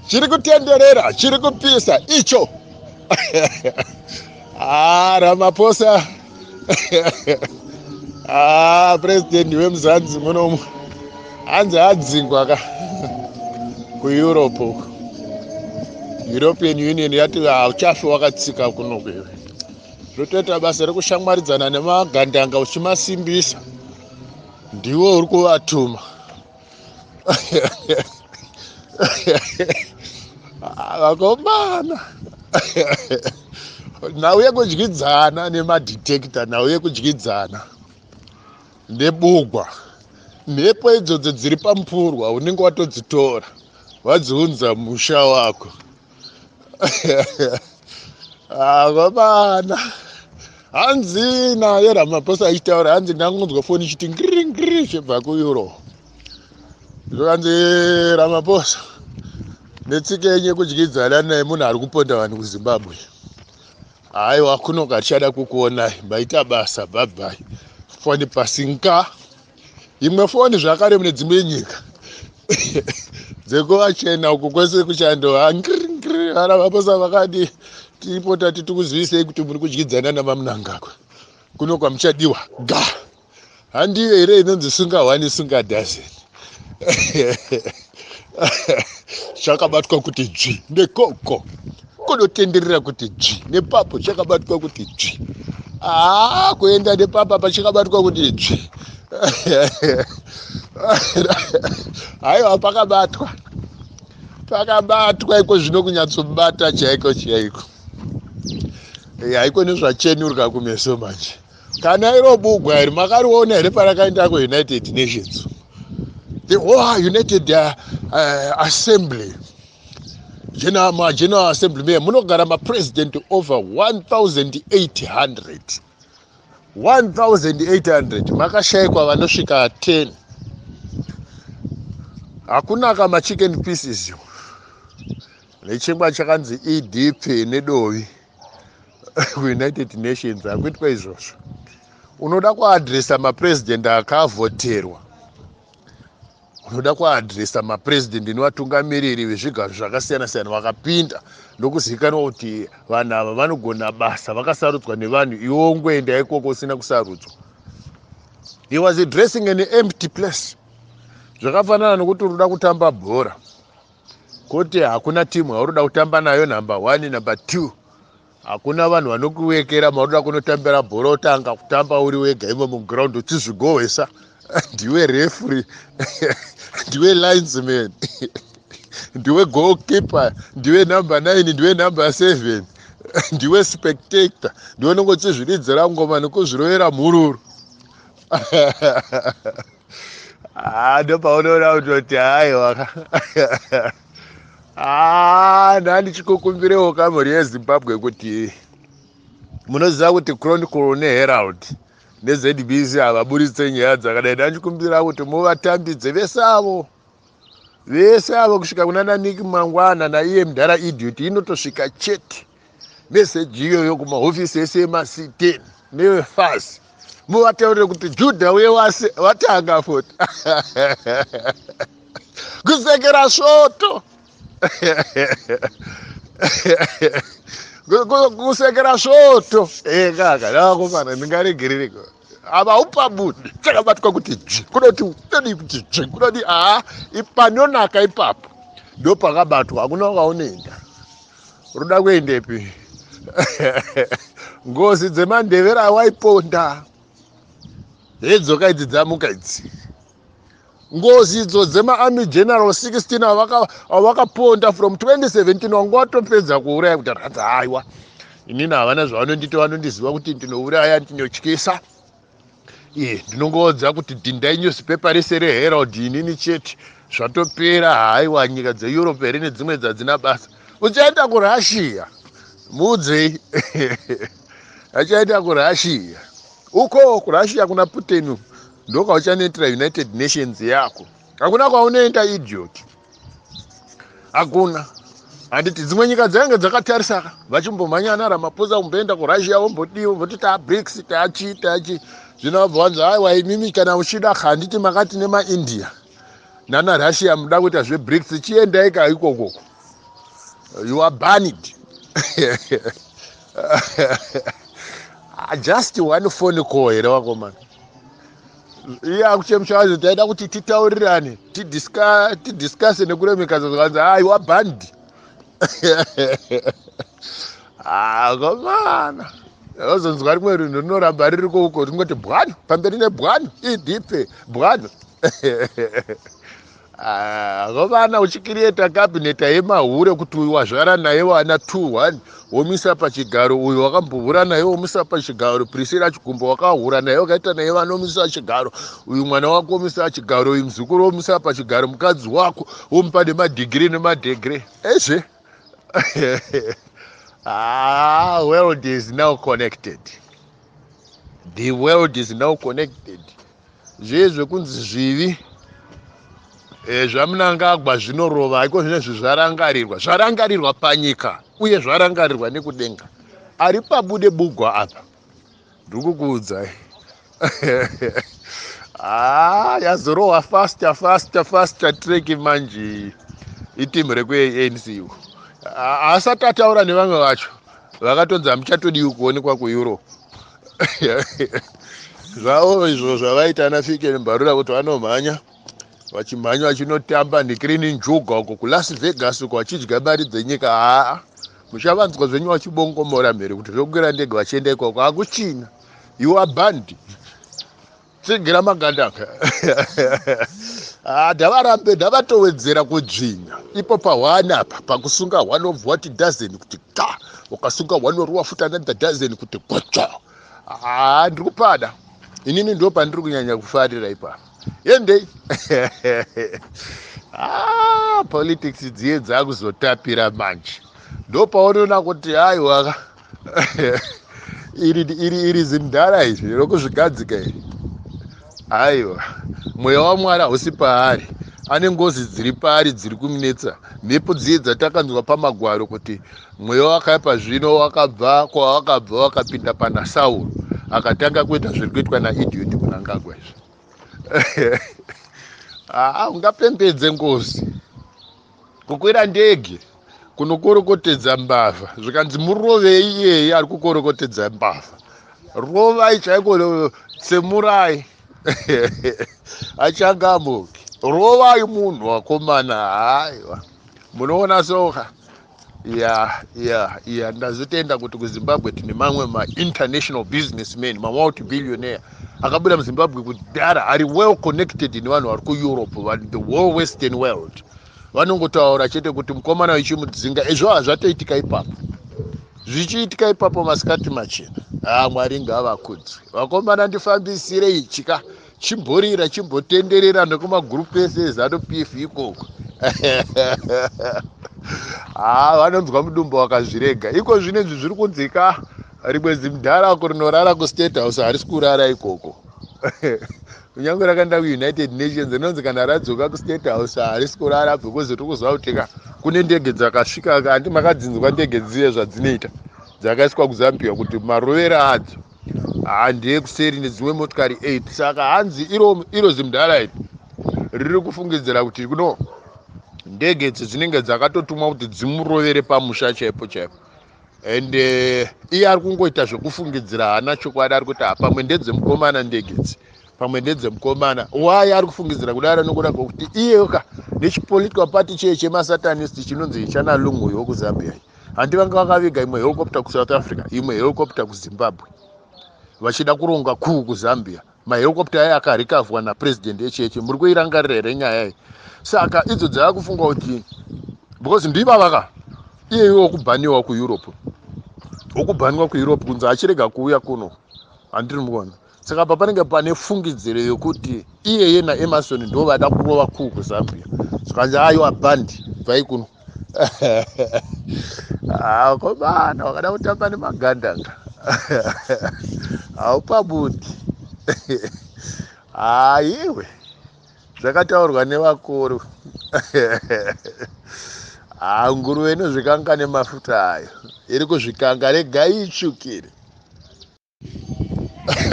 chiri kutenderera, chiri kupisa icho. Ramaposa president wemuzanzi munomu hanzi adzingwa ka kuEurope. European Union yati uchafi wakatsika kuno kwewe. Zvotoita basa rekushamwaridzana nemagandanga uchimasimbisa. Ndiwo uri kuvatuma. Vakomana. Nauye kudyidzana nemadetector, nauye kudyidzana nebugwa. Mhepo idzodzo dziri pamupurwa unenge watodzitora wadziunza musha wako. Vakomana. Hanzi naye Ramaposa achitaura, hanzi ndangonzwa foni ichiti ngiri chibva kuEuro. Hanzi Ramaposa netsika yenyu yekudyidzana naye munhu ari kuponda vanhu kuZimbabwe. Haiwa kunoka tichada kukuonai, maita basa, bye-bye. Foni pasinka. Imwe foni zvakare mune dzimwe nyika. Dzekuvachena uku kwese kuchando ngiri Ramaposa vakadi tipota tikuzivisei kuti muri kudyidzana namamunangagwa. Kuno kwamuchadiwa ga. Handiyo here inonzi sunga one sunga dozen. Chakabatwa kuti dzvi nekoko. Kunotenderera kuti dzvi nepapo chakabatwa kuti dzvi. Kuenda nepapa pachakabatwa kuti dzvi. Haiwa pakabatwa. Pakabatwa iko zvino kunyatsobata chaiko. Haiko nezvachenuruka kumeso manje. Kana iro bugwa iri makariona here parakaenda kuUnited Nations. The United Assembly. General Assembly munogara president over 1,800. 1,800 makashayikwa vanosvika 10. Hakuna kama chicken pieces yo. Nechingwa chakanzi EDP nedovi. United Nations hakuitwa izvozvo. Unoda kuadresa mapresident akavhoterwa. Unoda kuadresa mapresident nevatungamiriri vezvigaro zvakasiyana-siyana vakapinda ndokuzivikanwa kuti vanhu ava vanogona basa vakasarudzwa nevanhu, iwe ungoenda ikoko usina kusarudzwa. He was addressing an empty place. Zvakafanana nokuti unoda kutamba bhora. Kuti hakuna timu yauri kuda kutamba nayo number 1 number 2. Hakuna vanhu vanokuwekera mauri kuda kunotambira bhora utanga kutamba uri wega imo muground uchizvigohwesa. Ndiwe referee. Ndiwe linesman. Ndiwe goalkeeper. Ndiwe number 9. Ndiwe number 7. Ndiwe spectator. Ndiwe unongochizviridzira ngoma nekuzvirovera mhururu. Ndopaunoona kuti haiwa. Ndandichikukumbirewo kamuri yeZimbabwe kuti munoziva kuti Chronicle neHerald neZBC havaburitse nyaya dzakadai. Ndandichikumbira kuti muvatambidze vese avo kusvika kunana Nick Mangwana naiye mudhara idiot inotosvika chete. Meseji iyoyo kumahofisi ese ema-C10 nevefasi. Muvataurire kuti Judha uye watanga futi. Kusekera svoto. Kusekera svoto. Kaka, ndakufana ndingaregerereko. Ava upa budi. Chakabatwa kuti dzvi. Kunoti utodi kuti dzvi. Kunoti ipanonaka ipapo. Ndo pakabatwa. Hakuna kwaunoenda. Unoda kuendepi? Ngozi dzemandevera waiponda. Hedzoka idzi dzamuka idzi. Ngozi idzo dzema-army general 16 avakaponda from 2017 wanga watopedza kuuraya kuti haiwa. Inini havana zvavanondita, vanondiziva kuti ndinouraya ndinotyisa. Ndinongoudza kuti dhindai newspaper rese reHerald inini chete. Zvatopera haiwa, nyika dzeEurope here nedzimwe dzadzina basa. Uchaenda kuRussia. Mudzei. Achaenda kuRussia. Uko kuRussia kuna Putin ndo kwauchanoitira United Nations yako. Hakuna kwaunoenda idiot. Hakuna. Handiti dzimwe nyika dzainge dzakatarisa vachimbomhanyana Ramaposa umboenda kuRussia wombodiwa womboti taBRICS tachi. Zvinobva wanzi haiwa imimi kana uchida handiti makati nemaIndia. nana Russia muda kuita zveBRICS chiendai ka ikoko. You are banned. Just one phone call here wakomana. Iya kuchemshazo taida kuti titaurirane, discuss nekuremeka zvakanzi you are banned. Komana. Ozonzwa rimwe runhu rinoramba riri kouko ringoti bwana pamberi nebwana idhipe bwana. Komana uchikirieta kabineta yemahure kuti uyu wazvara naye wana 2-1 womisa pachigaro, uyu wakambovhura naye womisa pachigaro, Priscilla Chigumbo wakahura naye wakaita naye vanomisa pachigaro, uyu mwana wako womisa pachigaro, uyu muzukuru womisa pachigaro, mukadzi wako womupa nemadhigiri nemadhegre. Ezve. World is now connected. The world is now connected. Zvezve kunzi zvivi zvamunangagwa zvinorova aiko zvinezvi zvarangarirwa panyika uye zvarangarirwa nekudenga. Ari pabude bugwa apa ndikukuudzai. Yazorowa faster track manje itimu rekwe-ANC. Asati ataura nevamwe vacho vakatonzi hamuchatodiwi kuonekwa kuEurope. Zvavo izvo zvavaita nafike nembarura kuti vanomhanya vachimhanya vachinotamba nekirini njuga uko kuLas Vegas uko vachidya mari dzenyika. Muchavanzwa zvenyu vachibongomora mhere kuti zvokwira ndege vachienda ikoko hakuchina. You are banned. Tsigira magandanga. Ndavatowedzera kudzvinya ipo pa1 apa pakusunga 1 of what dozen kuti ka ukasunga 1 oruwa futa another dozen kuti kwacha. Ndikupada inini ndo pandiri kunyanya kufarira ipa yendei. Politics dziye dzakuzotapira manje ndo paunoona kuti haiwa iri zindara izvi rokuzvigadzika iri. Aiwa mweya waMwari hausi paari, ane ngozi dziri paari dziri kumunetsa. Mhepo dziye dzatakanzwa pamagwaro kuti mweya wakaipa zvino wakabva kwawakabva wakapinda pana Sauro akatanga kuita zviri kuitwa naIdiot kunangagwa izvi. Ungapembedze ngozi kukwira ndege kunokorokotedza mbavha zvikanzi murovei iyeye ari kukorokotedza mbavha. Rovai chaiko, tsemurai. Achangamuke rovai munhu wakomana. Haiwa munoona soka. Ndazotenda kuti kuZimbabwe tine mamwe ma-international businessmen, ma-multi-billionaire akabuda muZimbabwe kudhara ari well connected nevanhu vari kuEurope, the whole western world. Vanongotaura chete kuti mukomana wechimudzinga izvo hazvatoitika ipapo. Zvichiitika ipapo masikati machena. Mwari ngavakudzwe. Vakomana ndifambisire ichika chimborira chimbotenderera nekumagroup ese eZANU-PF ikoko. Vanonzwa mudumbu wakazvirega. Iko zvinezvi zviri kunzika rimwe zimudhara rinorara kuState House harisi kurara ikoko. Kunyange rakaenda kuUnited Nations rinonzi kana radzoka kuState House harisi kurara because tiri kuzwa kuti kune ndege dzakasvika. Handi makadzinzwa ndege dziye zvadzinoita dzakaiswa kuZambia kuti marovera adzo handeye kuseri nedzimwe motikari 8. Saka hanzi iro zimudhara iri riri kufungidzira kuti kuno ndege idzi dzinenge dzakatotumwa kuti dzimurovere pamusha chaipo. And iye ari kungoita zvekufungidzira, hana chokwadi. Ari kuti pamwe ndedzemukomana ndege idzi, pamwe ndedzemukomana. Why ari kufungidzira kudaro nokuda kwokuti iyeyoka nechipolitical party cheye chemasatanist chinonzi chanalungu yokuZambia handi vanga vakaviga imwe helicopter kuSouth Africa, imwe helicopter kuZimbabwe vachida kuronga kuZambia. Mahelicopter aya akarikavwa napresident echeche. Muri kuirangarira here nyaya iyi? Saka idzo dzaakufunga kuti because ndivavaka iyeyo wokubhaniwa kuEurope, wokubhaniwa kuEurope kunzi achirega kuuya kuno handiri muona. Saka panenge pane fungidziro yokuti iyeye naEmerson ndo vada kurova kuZambia. Saka ayo abhandi bvai kuno. Komana wakada kutamba nemagandanga. Haupabudi. Iwe zvakataurwa nevakuru. Nguruve inozvikanga nemafuta ayo iri kuzvikanga regai itsvukire.